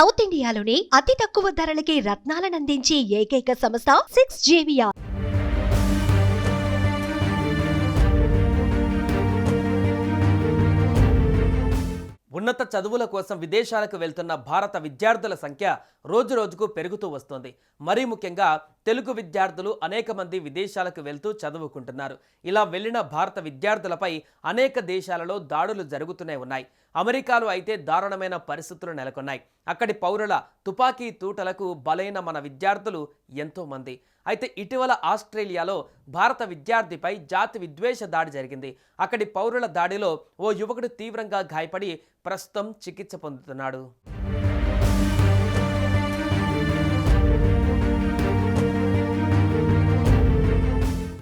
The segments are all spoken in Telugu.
సౌత్ ఇండియాలోనే అతి తక్కువ ధరలకి రత్నాలనందించే ఏకైక సంస్థ 6JVR. ఉన్నత చదువుల కోసం విదేశాలకు వెళ్తున్న భారత విద్యార్థుల సంఖ్య రోజురోజుకు పెరుగుతూ వస్తోంది. మరీ ముఖ్యంగా తెలుగు విద్యార్థులు అనేక మంది విదేశాలకు వెళ్తూ చదువుకుంటున్నారు. ఇలా వెళ్లిన భారత విద్యార్థులపై అనేక దేశాలలో దాడులు జరుగుతూనే ఉన్నాయి. అమెరికాలో అయితే దారుణమైన పరిస్థితులు నెలకొన్నాయి. అక్కడి పౌరుల తుపాకీ తూటలకు బలైన మన విద్యార్థులు ఎంతో మంది. అయితే ఇటీవల ఆస్ట్రేలియాలో భారత విద్యార్థిపై జాతి విద్వేష దాడి జరిగింది. అక్కడి పౌరుల దాడిలో ఓ యువకుడు తీవ్రంగా గాయపడి ప్రస్తుతం చికిత్స పొందుతున్నాడు.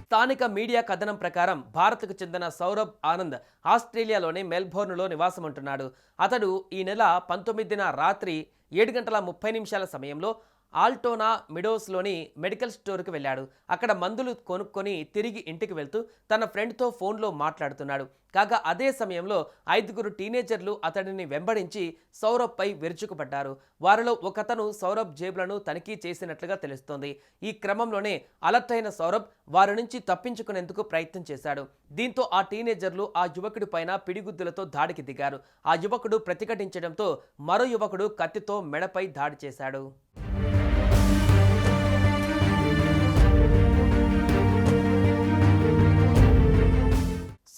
స్థానిక మీడియా కథనం ప్రకారం భారత్కు చెందిన సౌరభ్ ఆనంద్ ఆస్ట్రేలియాలోని మెల్బోర్న్లో నివాసం ఉంటున్నాడు. అతడు ఈ నెల 19న రాత్రి 7:30 సమయంలో ఆల్టోనా మిడోస్లోని మెడికల్ స్టోర్కి వెళ్ళాడు. అక్కడ మందులు కొనుక్కొని తిరిగి ఇంటికి వెళ్తూ తన ఫ్రెండ్తో ఫోన్లో మాట్లాడుతున్నాడు. కాగా అదే సమయంలో 5 టీనేజర్లు అతడిని వెంబడించి సౌరభ్పై విరుచుకుపడ్డారు. వారిలో ఒకతను సౌరభ్ జేబులను తనిఖీ చేసినట్లుగా తెలుస్తోంది. ఈ క్రమంలోనే అలర్ట్ అయిన సౌరభ్ వారి నుంచి తప్పించుకునేందుకు ప్రయత్నం చేశాడు. దీంతో ఆ టీనేజర్లు ఆ యువకుడి పైన పిడిగుద్దులతో దాడికి దిగారు. ఆ యువకుడు ప్రతిఘటించడంతో మరో యువకుడు కత్తితో మెడపై దాడి చేశాడు.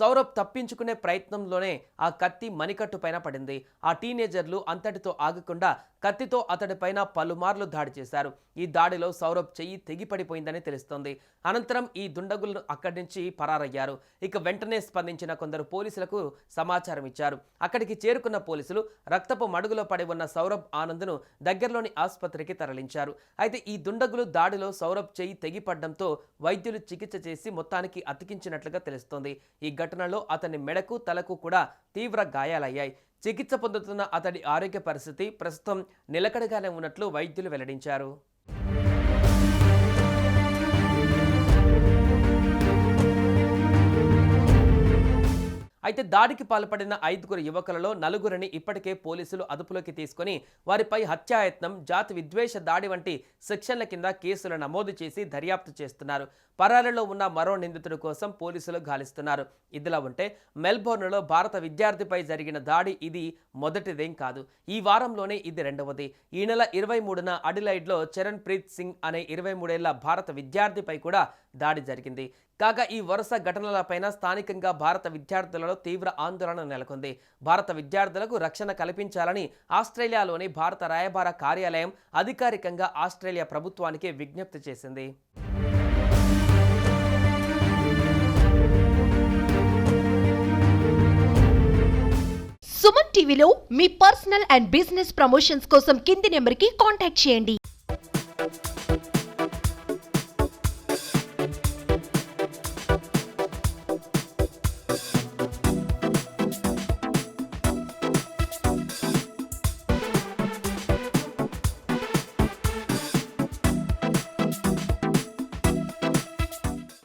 సౌరభ్ తప్పించుకునే ప్రయత్నంలోనే ఆ కత్తి మణికట్టు పైన పడింది. ఆ టీనేజర్లు అంతటితో ఆగకుండా కత్తితో అతడిపైన పలుమార్లు దాడి చేశారు. ఈ దాడిలో సౌరభ్ చెయ్యి తెగిపడిపోయిందని తెలుస్తోంది. అనంతరం ఈ దుండగులను అక్కడి నుంచి పరారయ్యారు. ఇక వెంటనే స్పందించిన కొందరు పోలీసులకు సమాచారం ఇచ్చారు. అక్కడికి చేరుకున్న పోలీసులు రక్తపు మడుగులో పడి ఉన్న సౌరభ్ ఆనంద్ను దగ్గరలోని ఆసుపత్రికి తరలించారు. అయితే ఈ దుండగులు దాడిలో సౌరభ్ చెయ్యి తెగిపడడంతో వైద్యులు చికిత్స చేసి మొత్తానికి అతికించినట్లుగా తెలుస్తోంది. ఈ ఘటనలో అతని మెడకు తలకు కూడా తీవ్ర గాయాలయ్యాయి. చికిత్స పొందుతున్న అతడి ఆరోగ్య పరిస్థితి ప్రస్తుతం నిలకడగానే ఉన్నట్లు వైద్యులు వెల్లడించారు. అయితే దాడికి పాల్పడిన 5 యువకులలో 4 ఇప్పటికే పోలీసులు అదుపులోకి తీసుకుని వారిపై హత్యాయత్నం, జాతి విద్వేష దాడి వంటి సెక్షన్ల కింద కేసులు నమోదు చేసి దర్యాప్తు చేస్తున్నారు. పరారీలో ఉన్న మరో నిందితుడి కోసం పోలీసులు గాలిస్తున్నారు. ఇదిలా ఉంటే మెల్బోర్న్లో భారత విద్యార్థిపై జరిగిన దాడి ఇది మొదటిదేం కాదు. ఈ వారంలోనే ఇది రెండవది. ఈ నెల 23న అడిలైడ్లో చరణ్ ప్రీత్ సింగ్ అనే 23 ఏళ్ల భారత విద్యార్థిపై కూడా దాడి జరిగింది. కాగా ఈ వరుస ఘటనలపైన స్థానికంగా భారత విద్యార్థులలో తీవ్ర ఆందోళన నెలకొంది. భారత విద్యార్థులకు రక్షణ కల్పించాలని ఆస్ట్రేలియాలోని భారత రాయబార కార్యాలయం అధికారికంగా ఆస్ట్రేలియా ప్రభుత్వానికి విజ్ఞప్తి చేసింది. సుమన్ టీవీలో మీ పర్సనల్ అండ్ బిజినెస్ ప్రమోషన్స్ కోసం కింది నెంబర్కి కాంటాక్ట్ చేయండి.